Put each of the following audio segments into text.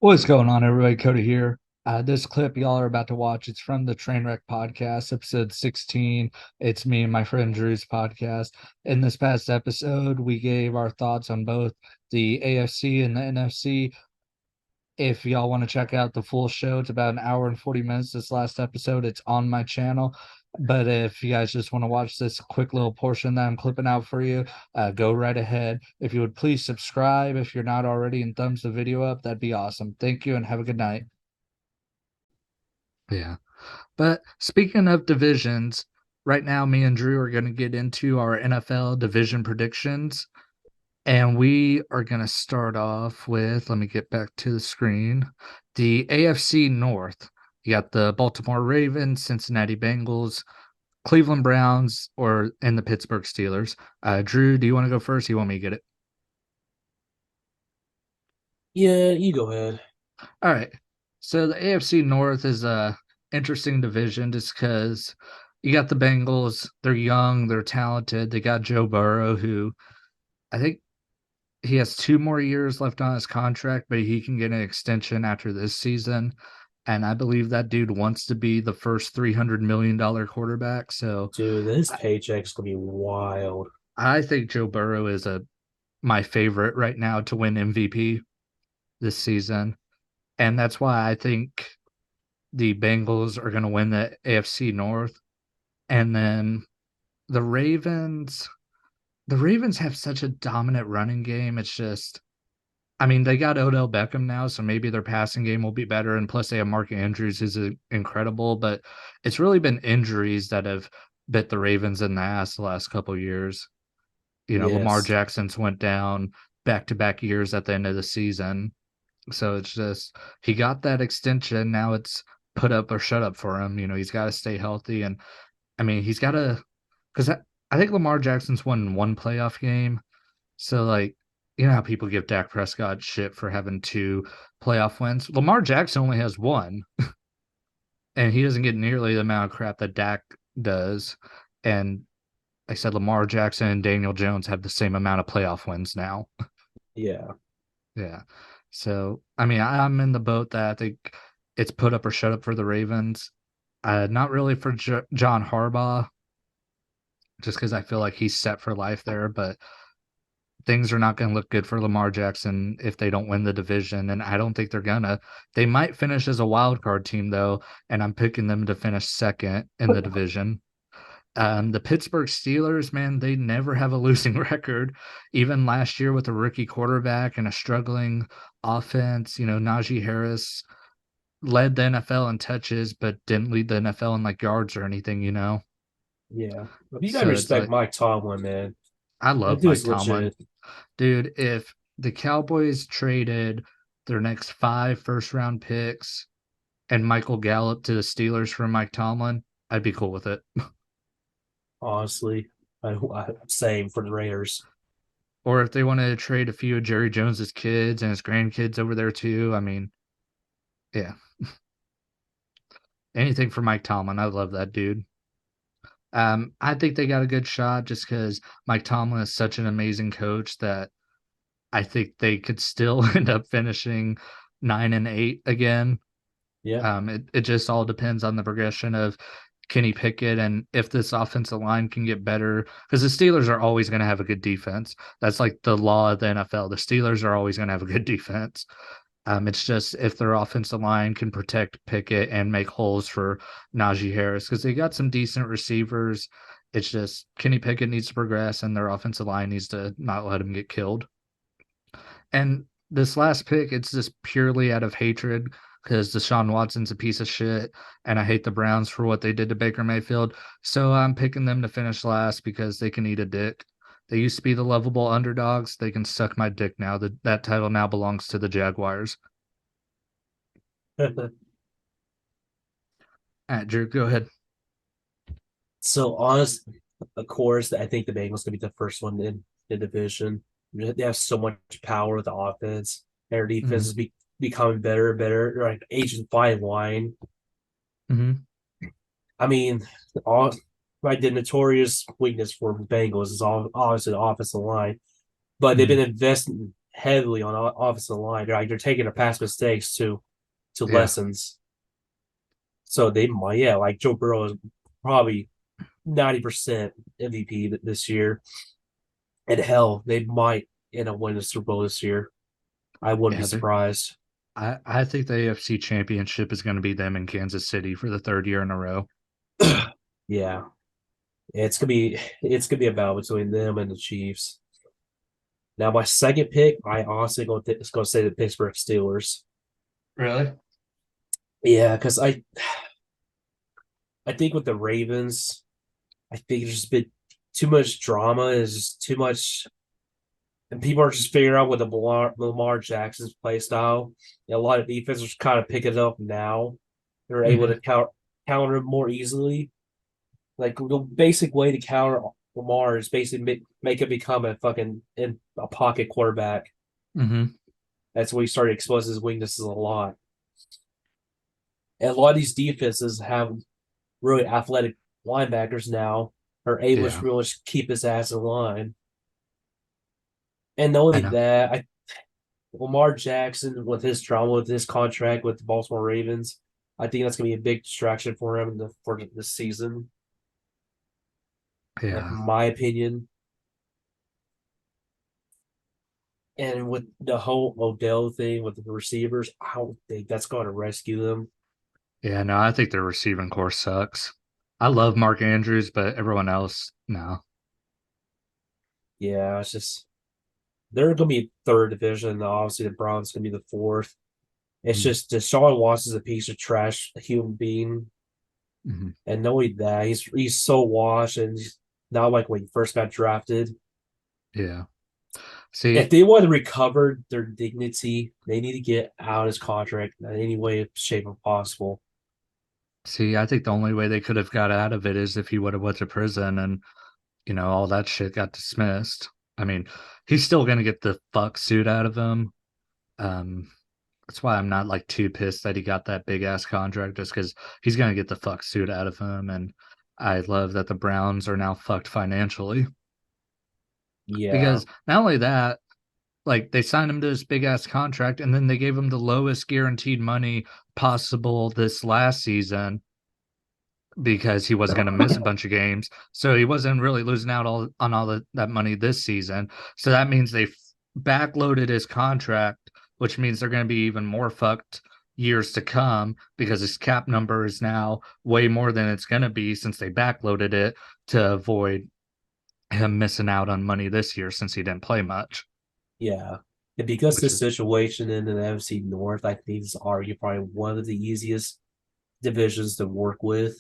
What's going on, everybody? Cody here. This clip y'all are about to watch, it's from the Trainwreck Podcast, episode 16. It's me and my friend Drew's podcast. In this past episode, we gave our thoughts on both the AFC and the NFC. If y'all want to check out the full show, it's about an hour and 40 minutes. This last episode, it's on my channel. But if you guys just want to watch this quick little portion that I'm clipping out for you, go right ahead. If you would please subscribe if you're not already, and thumbs the video up, that'd be awesome. Thank you and have a good night. Yeah. But speaking of divisions, right now, me and Drew are going to get into our NFL division predictions. And we are going to start off with, let me get back to the screen, the AFC North. You got the Baltimore Ravens, Cincinnati Bengals, Cleveland Browns, and the Pittsburgh Steelers. Drew, do you want to go first? Or you want me to get it? Yeah, you go ahead. All right. So the AFC North is a interesting division just because you got the Bengals. They're young, they're talented. They got Joe Burrow, who I think he has 2 more years left on his contract, but he can get an extension after this season. And I believe that dude wants to be the first $300 million quarterback. So Dude, this I, paycheck's gonna be wild. I think Joe Burrow is my favorite right now to win MVP this season. And that's why I think the Bengals are going to win the AFC North. And then the Ravens, the Ravens have such a dominant running game. It's just, I mean, they got Odell Beckham now, so maybe their passing game will be better. And plus, they have Mark Andrews, who's incredible. But it's really been injuries that have bit the Ravens in the ass the last couple of years. Lamar Yes. Jackson's went down back-to-back years at the end of the season. So it's just he got that extension. Now it's put up or shut up for him. He's got to stay healthy. And I mean, he's got to, because I think Lamar Jackson's won one playoff game. So, like, you know how people give Dak Prescott shit for having 2 playoff wins? Lamar Jackson only has one, and he doesn't get nearly the amount of crap that Dak does. And like I said, Lamar Jackson and Daniel Jones have the same amount of playoff wins now. Yeah. Yeah. So, I mean, I'm in the boat that I think it's put up or shut up for the Ravens. Not really for John Harbaugh, just because I feel like he's set for life there, but things are not going to look good for Lamar Jackson if they don't win the division, and I don't think they're gonna. They might finish as a wild card team though, and I'm picking them to finish second in the division. The Pittsburgh Steelers, man, they never have a losing record. Even last year with a rookie quarterback and a struggling offense, Najee Harris led the NFL in touches, but didn't lead the NFL in like yards or anything. Yeah. But you gotta So it's respect like Mike Tomlin, man. I That love Mike dude's Tomlin. legit. Dude, if the Cowboys traded their next 5 first round picks and Michael Gallup to the Steelers for Mike Tomlin, I'd be cool with it. Honestly. Same for the Raiders. Or if they wanted to trade a few of Jerry Jones's kids and his grandkids over there too, I mean, yeah, anything for Mike Tomlin. I love that dude. I think they got a good shot just because Mike Tomlin is such an amazing coach that I think they could still end up finishing 9-8 again. Yeah. It just all depends on the progression of Kenny Pickett and if this offensive line can get better. Because the Steelers are always going to have a good defense. That's like the law of the NFL. The Steelers are always going to have a good defense. It's just if their offensive line can protect Pickett and make holes for Najee Harris because they got some decent receivers. It's just Kenny Pickett needs to progress and their offensive line needs to not let him get killed. And this last pick, it's just purely out of hatred because Deshaun Watson's a piece of shit, and I hate the Browns for what they did to Baker Mayfield. So I'm picking them to finish last because they can eat a dick. They used to be the lovable underdogs. They can suck my dick now. That title now belongs to the Jaguars. All right, Drew, go ahead. So honest, of course, I think the Bengals gonna be the first one in the division. They have so much power with the offense. Their defense Mm-hmm. is becoming better and better. They're like aging fine wine. Mm-hmm. I mean, all right, the notorious weakness for the Bengals is all obviously the offensive line, but they've Mm-hmm. been investing. heavily on offensive line. They're taking their past mistakes to Yeah, lessons. So they might, yeah, like Joe Burrow is probably 90% MVP this year. And hell, they might end up winning the Super Bowl this year. I wouldn't be yeah. surprised. I think the AFC Championship is going to be them in Kansas City for the third year in a row. Yeah. It's gonna be a battle between them and the Chiefs. Now my second pick, I honestly is gonna say the Pittsburgh Steelers. Really? Yeah, because I think with the Ravens, I think there's just been too much drama. Is just too much, and people are just figuring out what the Lamar Jackson's play style. And a lot of defenses kind of pick it up now. They're able Hmm. to counter more easily. Like the basic way to counter Lamar is basically make him become a fucking in a pocket quarterback. Hmm. That's where he started exposing his weaknesses a lot. And a lot of these defenses have really athletic linebackers now are able Yeah, to really keep his ass in line. And not I only know. that, Lamar Jackson with his drama with his contract with the Baltimore Ravens, I think that's gonna be a big distraction for him for this season. In Yeah, my opinion, and with the whole Odell thing with the receivers, I don't think that's going to rescue them. yeah. No, I think their receiving core sucks. I love Mark Andrews, but everyone else, no. Yeah, it's just they're going to be third division. And obviously, the Browns going to be the fourth. It's just Deshaun Watson's a piece of trash, a human being, Mm-hmm. and knowing that he's so washed and he's not like when he first got drafted. Yeah. If See, they want to recover their dignity, they need to get out of his contract in any way, shape, or possible. I think the only way they could have got out of it is if he would have went to prison and all that shit got dismissed. I mean, he's still gonna get the fuck suit out of him. Um, that's why I'm not like too pissed that he got that big ass contract, just because he's gonna get the fuck suit out of him. And I love that the Browns are now fucked financially Yeah, because not only that, like they signed him to this big ass contract and then they gave him the lowest guaranteed money possible this last season because he was going to miss a bunch of games. So he wasn't really losing out on all that money this season. So that means they backloaded his contract, which means they're going to be even more fucked years to come because his cap number is now way more than it's going to be since they backloaded it to avoid him missing out on money this year since he didn't play much, yeah. And because which this is situation in the NFC North, I think is arguably probably one of the easiest divisions to work with.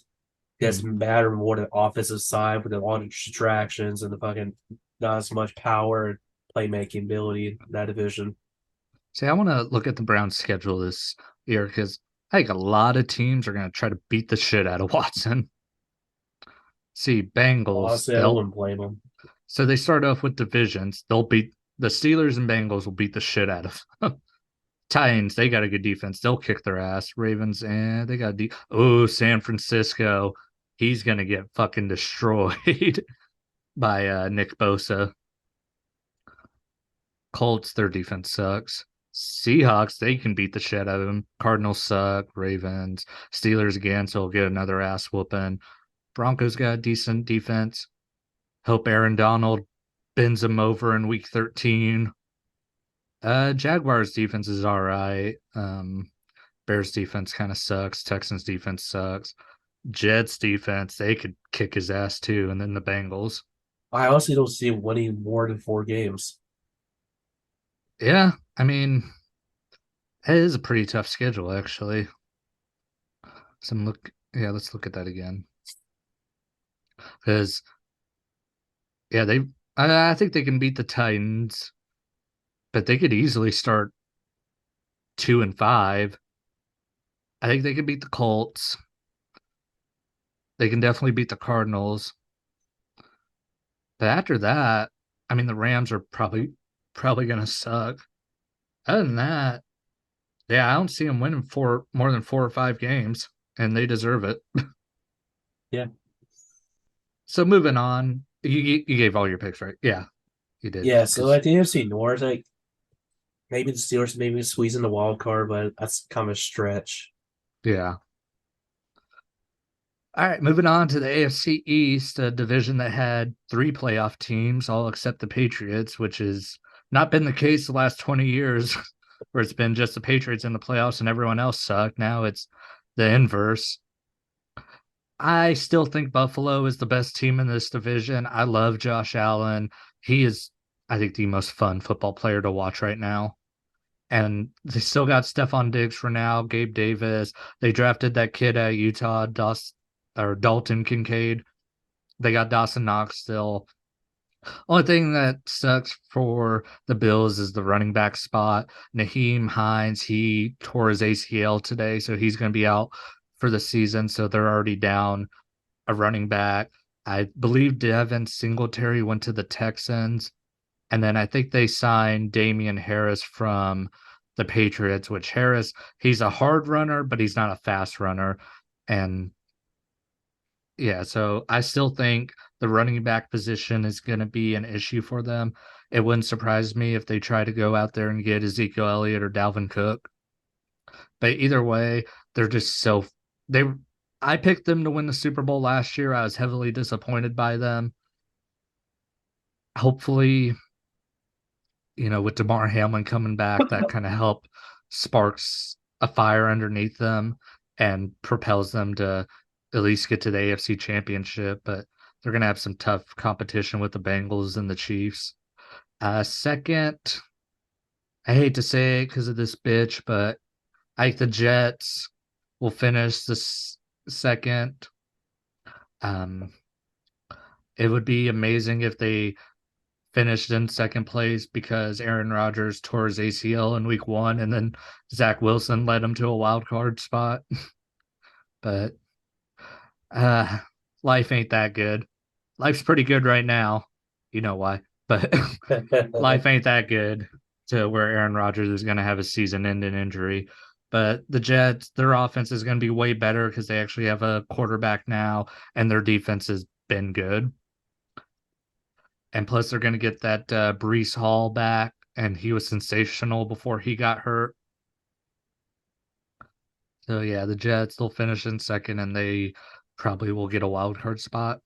Because mm. no matter what the offensive side with a lot of distractions and the fucking not as much power and playmaking ability in that division. See, I want to look at the Browns schedule this year because I think a lot of teams are going to try to beat the shit out of Watson. See, Bengals, Honestly, I they'll wouldn't blame them. so they start off with divisions. They'll beat the Steelers and Bengals will beat the shit out of them. Titans, they got a good defense. They'll kick their ass. Ravens, they got oh, San Francisco. He's gonna get fucking destroyed by Nick Bosa. Colts, their defense sucks. Seahawks, they can beat the shit out of them. Cardinals suck. Ravens, Steelers again, so we'll get another ass whooping. Broncos got a decent defense. Hope Aaron Donald bends them over in week 13. Jaguars defense is all right. Bears defense kind of sucks. Texans defense sucks. Jets defense, they could kick his ass too. And then the Bengals. I honestly don't see him winning more than 4 games. Yeah, I mean, it is a pretty tough schedule actually. Yeah, let's look at that again. Because yeah, I think they can beat the Titans, but they could easily start 2-5. I think they could beat the Colts. They can definitely beat the Cardinals. But after that, I mean, the Rams are probably gonna suck. Other than that, yeah, I don't see them winning more than 4 or 5 games, and they deserve it. Yeah. So moving on, you gave all your picks, right? Yeah, you did. Yeah, so Because at the NFC North, like Maybe the Steelers maybe squeeze in the wild card, but that's kind of a stretch. Yeah. All right, moving on to the AFC East, a division that had three playoff teams, all except the Patriots, which has not been the case the last 20 years, where it's been just the Patriots in the playoffs and everyone else sucked. Now it's the inverse. I still think Buffalo is the best team in this division. I love Josh Allen. He is, I think, the most fun football player to watch right now. And they still got Stephon Diggs for now, Gabe Davis. They drafted that kid at Utah, Dalton Kincaid. They got Dawson Knox still. Only thing that sucks for the Bills is the running back spot. Naheem Hines, he tore his ACL today, so he's going to be out for the season. So they're already down a running back. I believe Devin Singletary went to the Texans. And then I think they signed Damian Harris from the Patriots, which Harris, he's a hard runner, but he's not a fast runner. And yeah, so I still think the running back position is going to be an issue for them. It wouldn't surprise me if they try to go out there and get Ezekiel Elliott or Dalvin Cook. But either way, they're just so they I picked them to win the Super Bowl last year. I was heavily disappointed by them. Hopefully, with DeMar Hamlin coming back, that kind of help sparks a fire underneath them and propels them to at least get to the AFC Championship. But they're going to have some tough competition with the Bengals and the Chiefs. Second, I hate to say it because of this bitch, but I think the Jets will finish this second. Um, it would be amazing if they finished in second place because Aaron Rodgers tore his ACL in week 1 and then Zach Wilson led him to a wild card spot. But uh life ain't that good. Life's pretty good right now. You know why. But life ain't that good to where Aaron Rodgers is going to have a season ending injury. But the Jets, their offense is going to be way better because they actually have a quarterback now and their defense has been good. And plus, they're going to get that Brees Hall back, and he was sensational before he got hurt. So yeah, the Jets they'll finish in second, and they probably will get a wild card spot.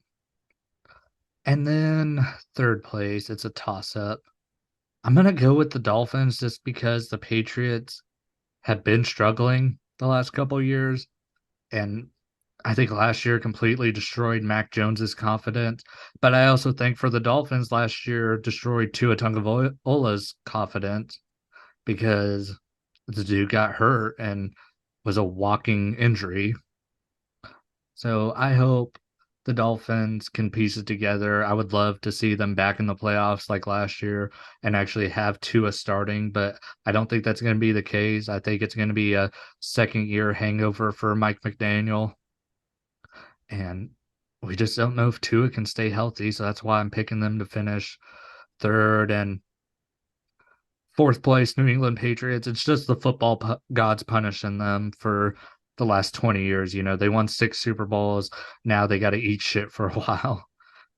And then third place, it's a toss up. I'm gonna go with the Dolphins just because the Patriots have been struggling the last couple years, and I think last year completely destroyed Mac Jones's confidence. But I also think for the Dolphins last year destroyed Tua Tagovailoa's confidence because the dude got hurt and was a walking injury. So I hope the Dolphins can piece it together. I would love to see them back in the playoffs like last year and actually have Tua starting, but I don't think that's going to be the case. I think it's going to be a second year hangover for Mike McDaniel. And we just don't know if Tua can stay healthy. So that's why I'm picking them to finish third and fourth place, New England Patriots. It's just the football gods punishing them for the last 20 years. They won 6 Super Bowls. Now they got to eat shit for a while.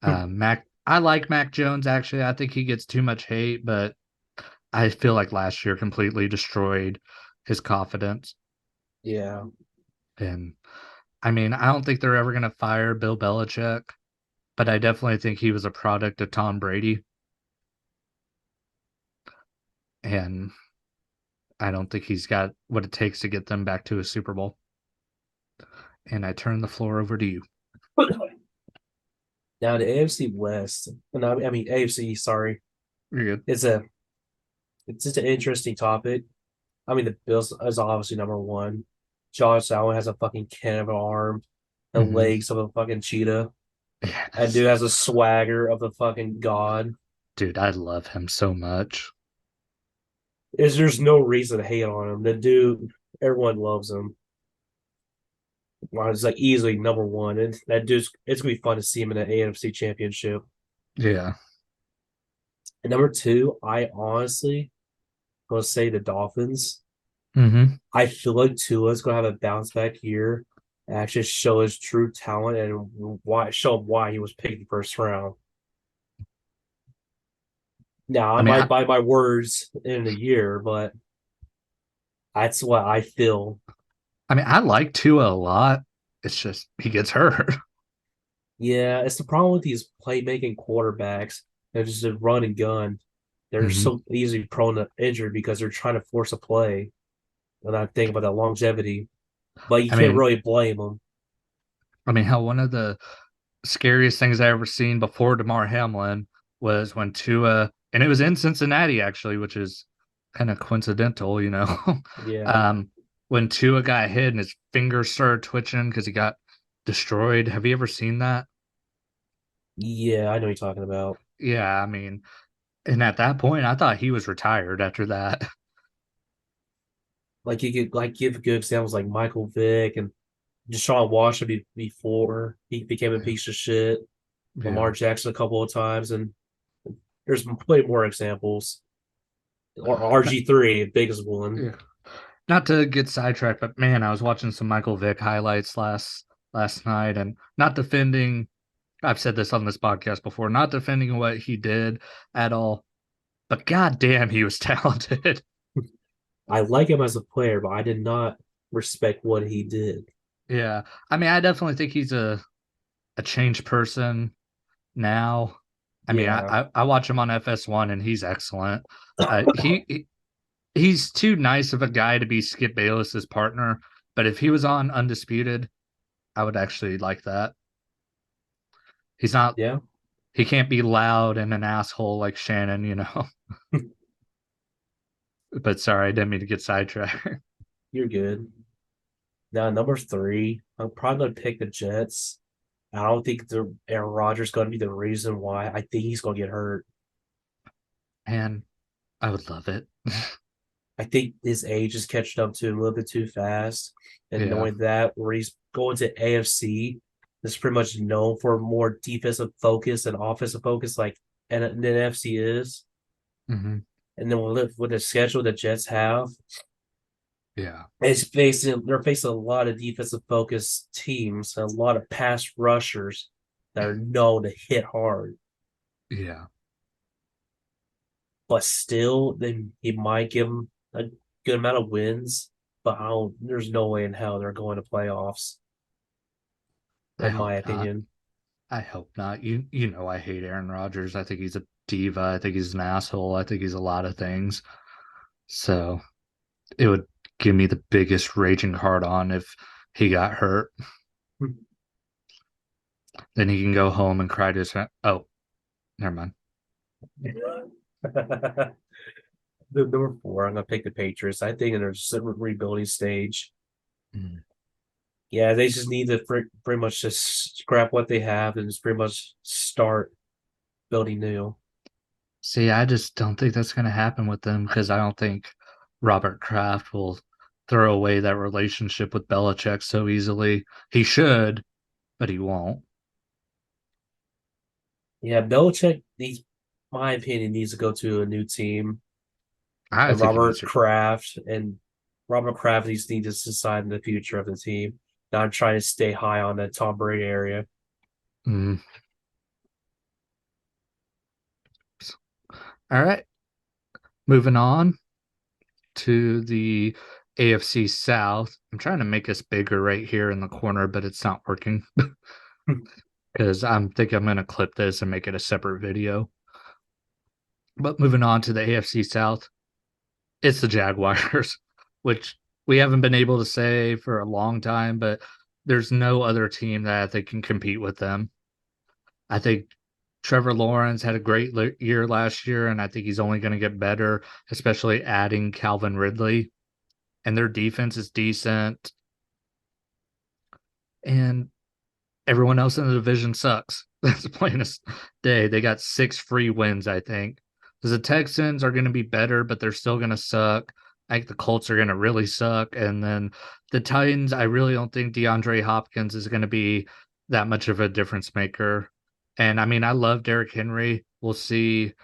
I like Mac Jones, actually. I think he gets too much hate, but I feel like last year completely destroyed his confidence. Yeah. And I mean, I don't think they're ever going to fire Bill Belichick, but I definitely think he was a product of Tom Brady. And I don't think he's got what it takes to get them back to a Super Bowl. And I turn the floor over to you. Now the AFC West, no, I mean AFC. Sorry, You're good. it's just an interesting topic. I mean the Bills is obviously number one. Josh Allen has a fucking can of an arm, the Mm-hmm. legs of a fucking cheetah. That Yes. dude has a swagger of the fucking god. Dude, I love him so much. There's no reason to hate on him. The dude, everyone loves him. Well, it's like easily number one, and that dude's it's gonna be fun to see him in the AFC Championship. Yeah. And number two, I honestly gonna say the Dolphins. Mm-hmm. I feel like Tua's gonna have a bounce back year and actually show his true talent and why show him why he was picked first round. Now I I mean, might buy my words in a year, but that's what I feel. I like Tua a lot. It's just he gets hurt. Yeah, it's the problem with these playmaking quarterbacks. They're just a run and gun. They're hmm so easily prone to injury because they're trying to force a play. And I think about that longevity, but you I can't mean, really blame them. how one of the scariest things I ever seen before DeMar Hamlin was when Tua, and it was in Cincinnati actually, which is kind of coincidental, Yeah, um, when Tua got hit and his fingers started twitching because he got destroyed. Have you ever seen that? yeah, I know what you're talking about. Yeah, and at that point, I thought he was retired after that. Like you could like give good examples like Michael Vick and Deshaun Watson before he became a piece of shit. Yeah. Lamar Jackson a couple of times, and there's way more examples. Or RG3, biggest one. Yeah. Not to get sidetracked, but man, I was watching some Michael Vick highlights last night, and not defending. I've said this on this podcast before, not defending what he did at all, but god damn, he was talented. I like him as a player, but I did not respect what he did. Yeah, I definitely think he's a changed person now. Yeah, I watch him on FS1, and he's excellent. He's too nice of a guy to be Skip Bayless's partner, but if he was on Undisputed, I would actually like that. He's not yeah, he can't be loud and an asshole like Shannon. But sorry, I didn't mean to get sidetracked. you're good. Now, number three, I'm probably gonna pick the Jets. I don't think the Aaron Rodgers going to be the reason why. I think he's going to get hurt. And I would love it. I think his age is catching up to him a little bit too fast. And Yeah. knowing that, where he's going to AFC, that's pretty much known for more defensive focus and offensive focus, like and an NFC is. hmm And then with the schedule the Jets have, Yeah. they're facing a lot of defensive focused teams, and a lot of pass rushers that are known to hit hard. Yeah. But still, then he might give them a good amount of wins. But I don't, there's no way in hell they're going to playoffs, I in my hope not. opinion. I hope not. You know I hate Aaron Rodgers. I think he's a diva. I think he's an asshole. I think he's a lot of things. So it would give me the biggest raging hard on if he got hurt. Then he can go home and cry to his oh, never mind. The number four, I'm gonna pick the Patriots. I think they're just a rebuilding stage. Mm. Yeah, they just need to pretty much just scrap what they have and just pretty much start building new. See, I just don't think that's going to happen with them because I don't think Robert Kraft will throw away that relationship with Belichick so easily. He should, but he won't. Yeah, Belichick needs, my opinion, needs to go to a new team. I And think he needs to. Robert Kraft needs to decide the future of the team. Not trying to stay high on the Tom Brady area. Mm. All right, moving on to the AFC South. I'm trying to make us bigger right here in the corner, but it's not working because I'm going to clip this and make it a separate video. But moving on to the AFC South, it's the Jaguars, which we haven't been able to say for a long time, but there's no other team that I think can compete with them. I think Trevor Lawrence had a great year last year, and I think he's only going to get better, especially adding Calvin Ridley. And their defense is decent, and everyone else in the division sucks. That's the plainest day. They got 6 free wins, I think. Because the Texans are going to be better, but they're still going to suck. I think the Colts are going to really suck. And then the Titans, I really don't think DeAndre Hopkins is going to be that much of a difference maker. And I love Derrick Henry. We'll see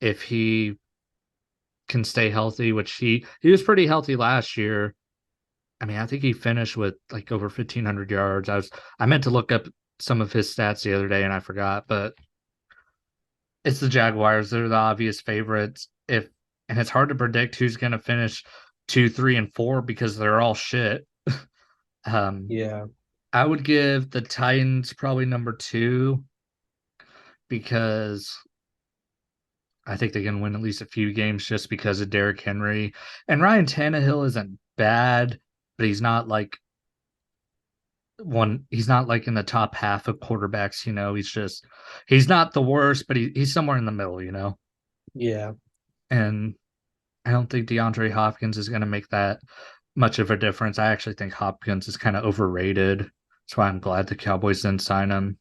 if he can stay healthy, which he was pretty healthy last year. I think he finished with like over 1,500 yards. I meant to look up some of his stats the other day and I forgot, but it's the Jaguars. They're the obvious favorites. If and it's hard to predict who's going to finish 2, 3, and 4 because they're all shit. Um, Yeah, I would give the Titans probably number 2 because I think they can win at least a few games just because of Derrick Henry. And Ryan Tannehill isn't bad, but he's not like in the top half of quarterbacks, he's not the worst, but he's somewhere in the middle. yeah. And I don't think DeAndre Hopkins is going to make that much of a difference. I actually think Hopkins is kind of overrated. That's why I'm glad the Cowboys didn't sign him.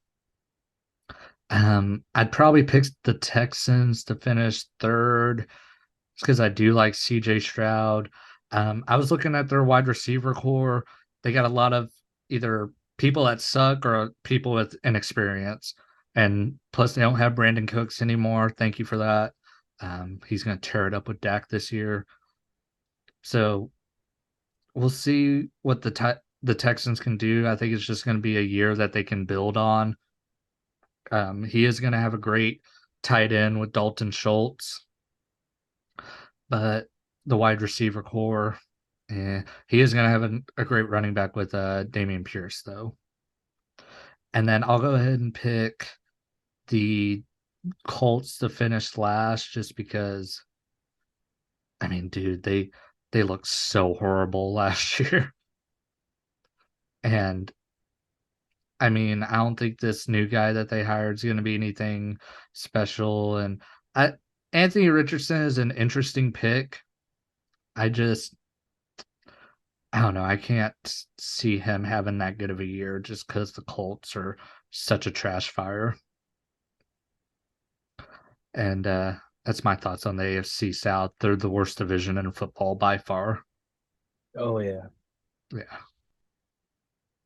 I'd probably pick the Texans to finish third, just because I do like CJ Stroud. I was looking at their wide receiver core. They got a lot of either people that suck or people with inexperience. And plus, they don't have Brandon Cooks anymore. Thank you for that. He's going to tear it up with Dak this year. So we'll see what the Texans can do. I think it's just going to be a year that they can build on. He is going to have a great tight end with Dalton Schultz, but the wide receiver core, he is going to have a great running back with Damian Pierce, though. And then I'll go ahead and pick the Colts to finish last, just because. I mean, dude, they looked so horrible last year, and I mean, I don't think this new guy that they hired is going to be anything special. And I, Anthony Richardson is an interesting pick. I just, I don't know. I can't see him having that good of a year just because the Colts are such a trash fire. And that's my thoughts on the AFC South. They're the worst division in football by far. Oh yeah. Yeah.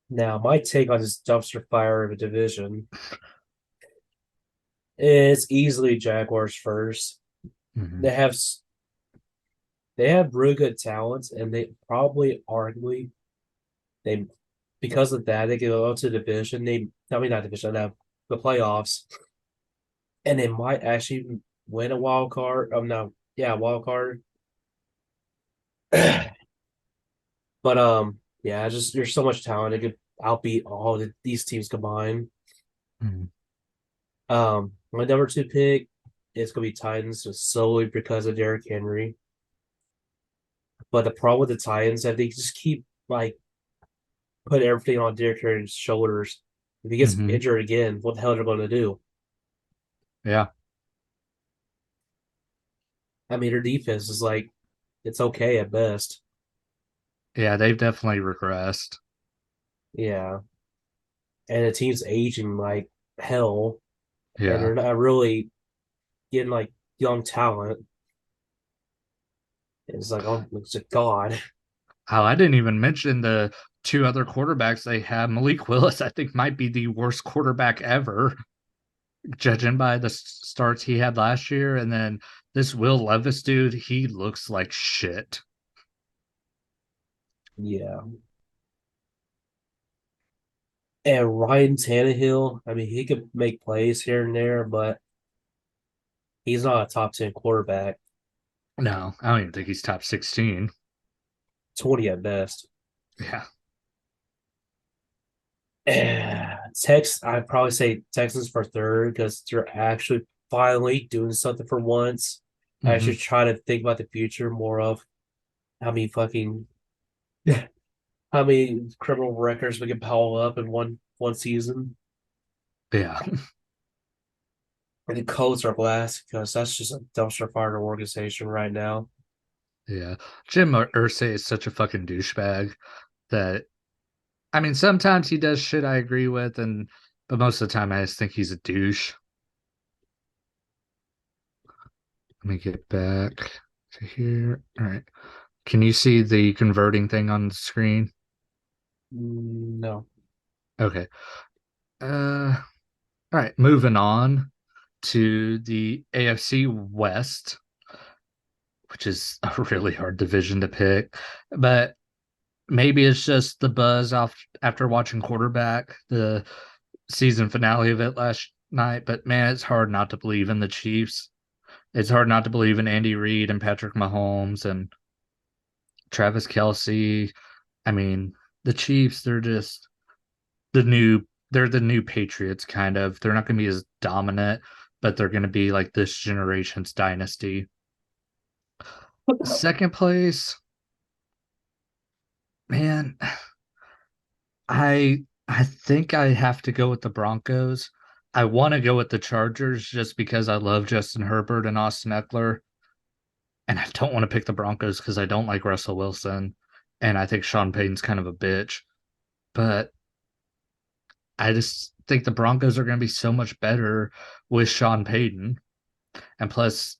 Now my take on this dumpster fire of a division is easily Jaguars first. Hmm. They have they have really good talents, and they probably arguably they because of that they can go to the division. I mean not division, the playoffs, and they might actually win a wild card. No, yeah, wild card. But yeah, just there's so much talent. It could outbeat these teams combined. Hmm. My number two pick is gonna be Titans just solely because of Derrick Henry. But the problem with the Titans that they just keep like put everything on Derrick Henry's shoulders. If he gets Hmm. injured again, what the hell are they going to do? Yeah. I mean, their defense is like it's okay at best. Yeah. They've definitely regressed. Yeah, and the team's aging like hell, and Yeah. they're not really getting like young talent. It's like oh, it's a god. Oh, I didn't even mention the two other quarterbacks they have. Malik Willis, I think, might be the worst quarterback ever, judging by the starts he had last year. And then this Will Levis dude, he looks like shit. Yeah, and Ryan Tannehill. I mean, he could make plays here and there, but he's not a top 10 quarterback. No, I don't even think he's top 16. 20 at best. Yeah. I'd probably say Texans for third because they're actually finally doing something for once. I Hmm. should try to think about the future more of how many fucking how many criminal records we can pile up in one season. Yeah. And the Colts are last because that's just a dumpster fire organization right now. Yeah. Jim Irsay is such a fucking douchebag that, I mean, sometimes he does shit I agree with, but most of the time I just think he's a douche. Let me get back to here. All right. Can you see the converting thing on the screen? No. Okay. All right. Moving on to the AFC West, which is a really hard division to pick. But maybe it's just the buzz off after watching quarterback, the season finale of it night, but man, it's hard not to believe in the Chiefs. It's hard not to believe in Andy Reid and Patrick Mahomes and Travis Kelsey. I mean, the Chiefs, they're the new Patriots kind of. They're not going to be as dominant, but they're going to be like this generation's dynasty. Second place, man, I think I have to go with the Broncos. I want to go with the Chargers just because I love Justin Herbert and Austin Eckler, and I don't want to pick the Broncos because I don't like Russell Wilson, and I think Sean Payton's kind of a bitch. But I just think the Broncos are going to be so much better with Sean Payton, and plus,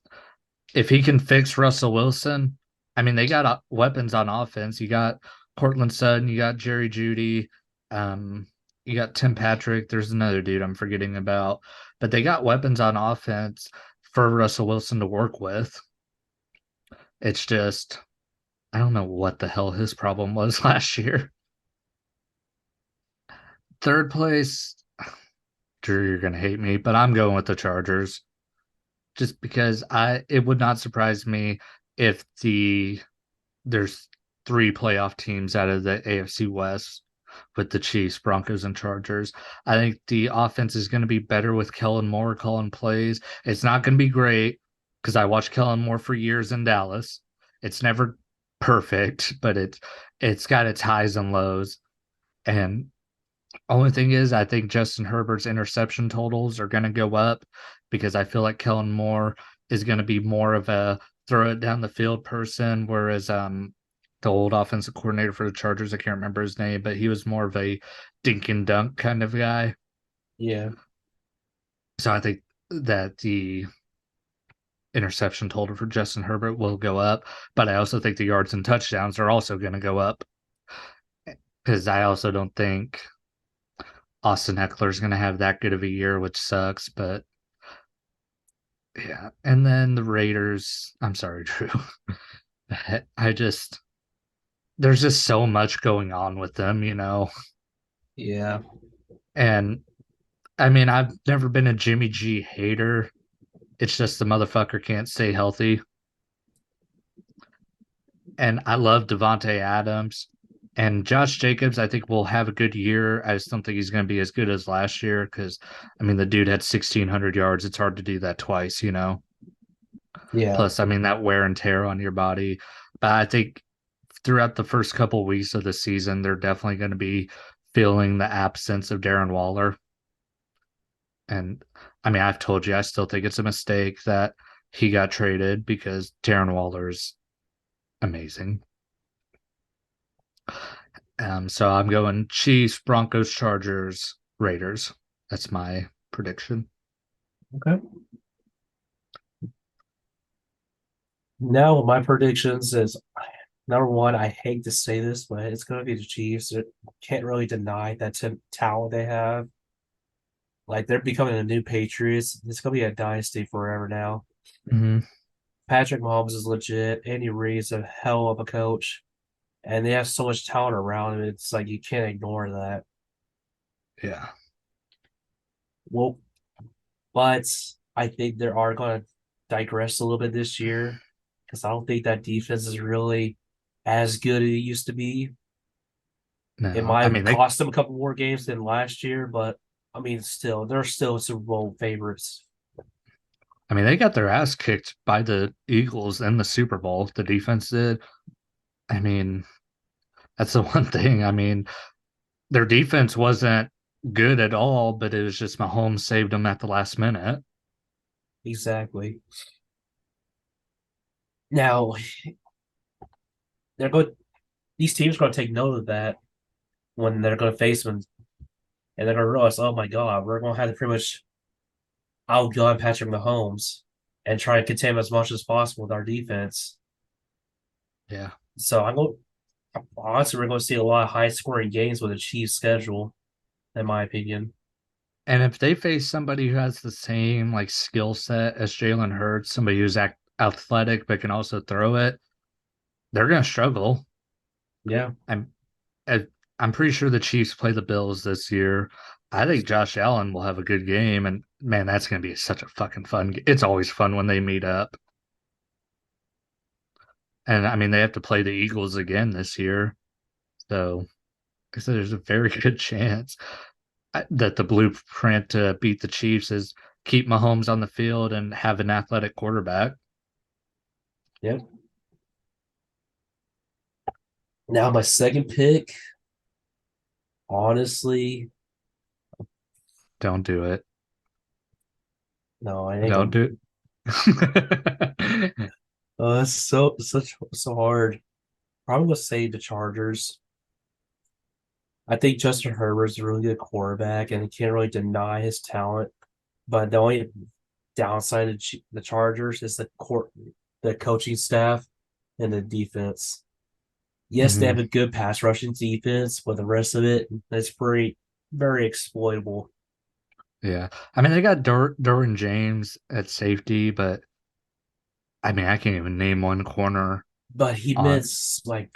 if he can fix Russell Wilson, I mean, they got weapons on offense. You got Cortland Sutton, you got Jerry Judy, um, you got Tim Patrick. There's another dude I'm forgetting about, but they got weapons on offense for Russell Wilson to work with. It's just, I don't know what the hell his problem was last year. Third place, Drew, you're gonna hate me, but I'm going with the Chargers just because it would not surprise me if there's three playoff teams out of the AFC West with the Chiefs, Broncos, and Chargers. I think the offense is going to be better with Kellen Moore calling plays. It's not going to be great because I watched Kellen Moore for years in Dallas. It's never perfect, but it's got its highs and lows. And only thing is, I think Justin Herbert's interception totals are going to go up because I feel like Kellen Moore is going to be more of a throw it down the field person, whereas the old offensive coordinator for the Chargers, I can't remember his name, but he was more of a dink and dunk kind of guy. Yeah. So I think that the interception total for Justin Herbert will go up, but I also think the yards and touchdowns are also going to go up because I also don't think Austin Eckler is going to have that good of a year, which sucks. But yeah, and then the Raiders. I'm sorry, Drew. I just there's just so much going on with them. Yeah. And I mean, I've never been a Jimmy G hater. It's just the motherfucker can't stay healthy. And I love Devonte Adams. And Josh Jacobs, I think will have a good year. I just don't think he's going to be as good as last year because, I mean, the dude had 1,600 yards. It's hard to do that twice. Yeah. Plus, I mean, that wear and tear on your body. But I think throughout the first couple of weeks of the season, they're definitely going to be feeling the absence of Darren Waller. And I mean, I've told you, I still think it's a mistake that he got traded because Darren Waller's amazing. So I'm going Chiefs, Broncos, Chargers, Raiders. That's my prediction. Okay. Now my predictions is number one. I hate to say this, but it's going to be the Chiefs. It can't really deny that talent they have. Like they're becoming the new Patriots. It's going to be a dynasty forever now. Mm-hmm. Patrick Mahomes is legit. Andy Reid's a hell of a coach, and they have so much talent around him. It's like you can't ignore that. Yeah. Well, but I think they are going to digress a little bit this year because I don't think that defense is really as good as it used to be. It No, might I have mean they cost them a couple more games than last year, but I mean, still, they're still Super Bowl favorites. I mean they got their ass kicked by the Eagles in the Super Bowl. The defense did. I mean, that's the one thing. I mean, their defense wasn't good at all, but it was just Mahomes saved them at the last minute. Exactly. Now they're going. These teams are going to take note of that when they're going to face them, and they're going to realize, oh my god, we're going to have to pretty much outgun Patrick Mahomes and try and contain him as much as possible with our defense. Yeah. So I'm going. Honestly, we're going to see a lot of high scoring games with a Chiefs schedule, in my opinion. And if they face somebody who has the same like skill set as Jalen Hurts, somebody who's athletic but can also throw it, they're going to struggle. Yeah, I'm I'm pretty sure the Chiefs play the Bills this year. I think Josh Allen will have a good game, and man, that's gonna be such a fucking fun. It's always fun when they meet up, and I mean they have to play the Eagles again this year, so there's a very good chance that the blueprint to beat the Chiefs is keep Mahomes on the field and have an athletic quarterback. Yep. Now my second pick, honestly, Don't do it. no, I ain't Don't gonna. do it. It's so hard. Probably gonna say the Chargers. I think Justin Herbert's a really good quarterback, and you can't really deny his talent. But the only downside of the Chargers is the coaching staff and the defense. Yes, they Mhm. have a good pass rushing defense, but the rest of it is pretty very exploitable. Yeah. I mean, they got Derwin James at safety, but I mean, I can't even name one corner But he on. missed like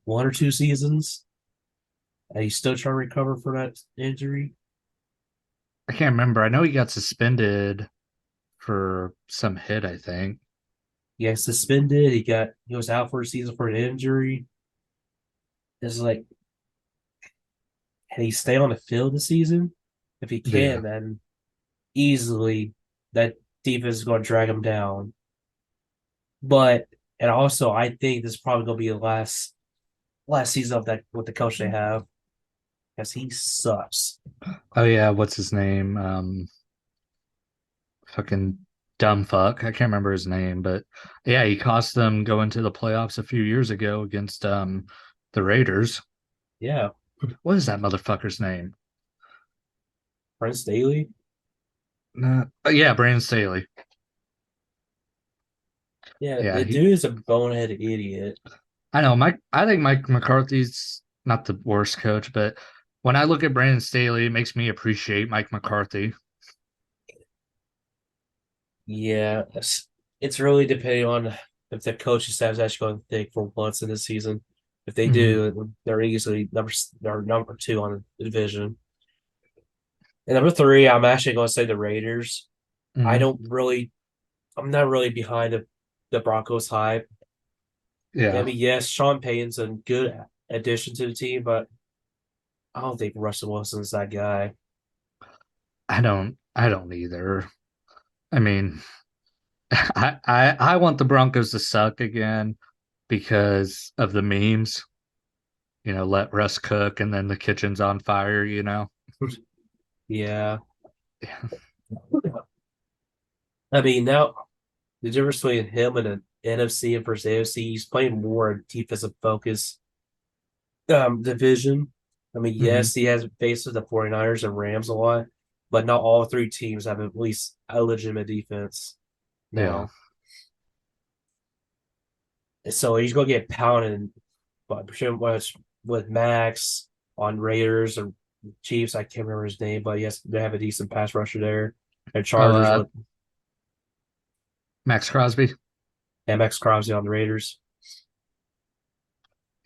1 or 2 seasons, and he's still trying to recover from that injury. I can't remember. I know he got suspended for some hit, I think. He got suspended. He was out for a season for an injury. It's like, can he stay on the field this season? If he Yeah. can, then easily that defense is going to drag him down. But and also, I think this is probably going to be the last season of that with the coach they have because he sucks. Oh yeah, what's his name? Fucking dumb fuck. I can't remember his name, but yeah, he cost them going to the playoffs a few years ago against the Raiders. Yeah, What is that motherfucker's name? Prince Staley. Yeah, Brandon Staley. Yeah, Yeah, the he. dude is a bonehead idiot. I know Mike. I think Mike McCarthy's not the worst coach, but when I look at Brandon Staley, it makes me appreciate Mike McCarthy. Yeah, it's really depending on if the coaching staff is actually going to think for once in this season. If they Hmm. do, they're easily they're number two on the division. And number three, I'm actually going to say the Raiders. I Hmm. don't really, I'm not really behind the Broncos hype. I Yeah, mean, yes, Sean Payton's a good addition to the team, but I don't think Russell Wilson's that guy. I don't. I don't either. I mean, I want the Broncos to suck again because of the memes. Let Russ cook and then the kitchen's on fire. Yeah. Yeah. I mean, now the difference between him and an NFC and versus AFC, he's playing more defensive focus division. I mean, Hmm. yes, he has faced the 49ers and Rams a lot, but not all three teams have at least a legitimate defense Yeah. now. So he's going to get pounded but with Max on Raiders or Chiefs. I can't remember his name, but yes, they have a decent pass rusher there. And Oh, Chargers with Max Crosby. MX Crosby on the Raiders.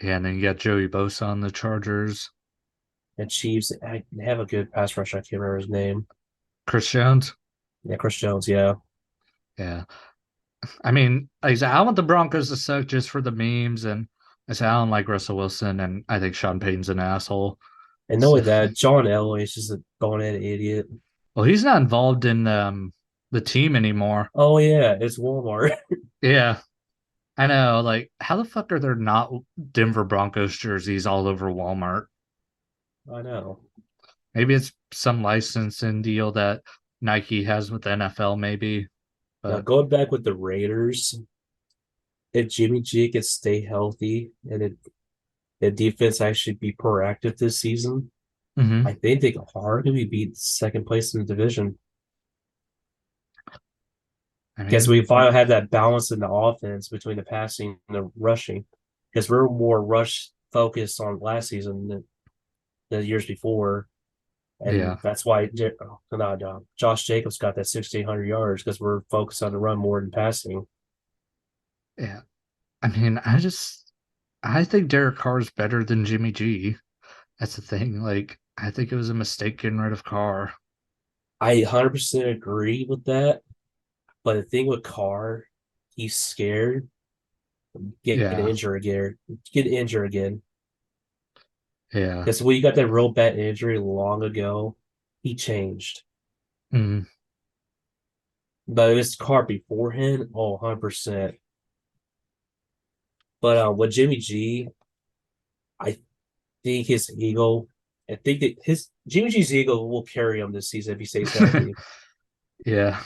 Yeah, and then you got Joey Bosa on the Chargers. And Chiefs, they have a good pass rusher. I can't remember his name. Chris Jones. Yeah, Chris Jones. Yeah. Yeah. I mean, like I said, I want the Broncos to suck just for the memes, and I said I don't like Russell Wilson, and I think Sean Payton's an asshole. And So, knowing that, John Elway is just a bonehead idiot. well, he's not involved in the team anymore. Oh, yeah, it's Walmart. Yeah, I know. Like, how the fuck are there not Denver Broncos jerseys all over Walmart? I know. Maybe it's some licensing deal that Nike has with the NFL, maybe. Now, But going back with the Raiders, if Jimmy G can stay healthy and the defense actually be proactive this season, I mhm. think they can hardly beat second place in the division I because mean, we finally have that balance in the offense between the passing and the rushing. Because we're more rush focused on last season than the years before, and yeah, that's why Josh Jacobs got that 1,600 yards because we're focused on the run more than passing. yeah. I mean, I think Derek Carr's better than Jimmy G. That's the thing. Like, I think it was a mistake getting rid of Carr. I 100% agree with that. But the thing with Carr, he's scared get Yeah. injured again, get injured again. Yeah. Because when you got that real bad injury long ago, he changed. Mm. But it was Carr beforehand, oh, 100%. But with Jimmy G, I think his ego, I think that his Jimmy G's ego will carry him this season if he stays healthy. Yeah.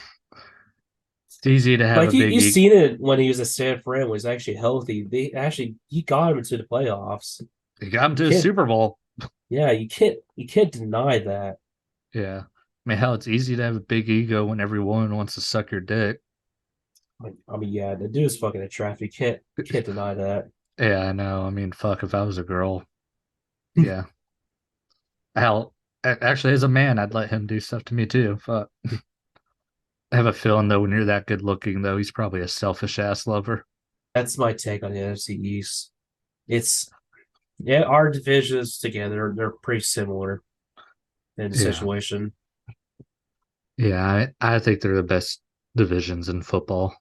It's easy to have Like a big you ego. seen it when he was at San Fran when he's actually healthy. They actually he got him into the playoffs. You got him You to a can't, Super Bowl. yeah, you can't deny that. Yeah. I mean, hell, it's easy to have a big ego when everyone wants to suck your dick. I mean, yeah, the dude is fucking attractive. You can't deny that. Yeah, I know. I mean, fuck, if I was a girl, yeah. Hell, actually, as a man, I'd let him do stuff to me too. Fuck. I have a feeling though, when you're that good looking, though, he's probably a selfish ass lover. That's my take on the NFC East. It's yeah, our divisions together, they're pretty similar in the Yeah. situation. Yeah, I think they're the best divisions in football.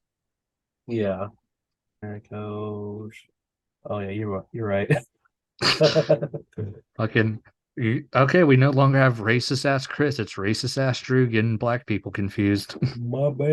Yeah. There it goes. Oh yeah, you're right. Fucking okay, we no longer have racist ass Chris. It's racist ass Drew getting black people confused. My bad.